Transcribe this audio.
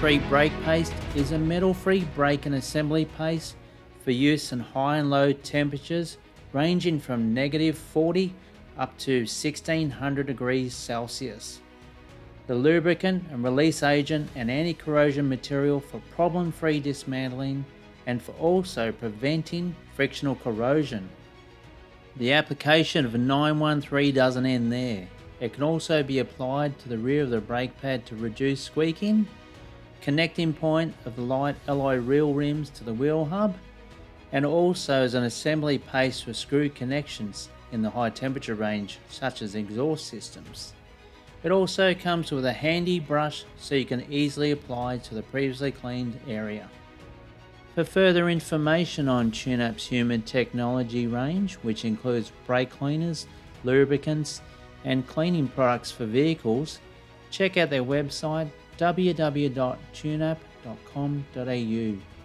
grease-free brake paste is a metal-free brake and assembly paste for use in high and low temperatures ranging from -40 up to 1600 degrees Celsius. The lubricant and release agent and anti-corrosion material for problem-free dismantling and for also preventing frictional corrosion. The application of 913 doesn't end there. It can also be applied to the rear of the brake pad to reduce squeaking, connecting point of the light alloy wheel rims to the wheel hub, and also as an assembly paste for screw connections in the high temperature range such as exhaust systems. It also comes with a handy brush so you can easily apply to the previously cleaned area. For further information on TUNAP's Human Technology range, which includes brake cleaners, lubricants and cleaning products for vehicles, check out their website www.tunap.com.au.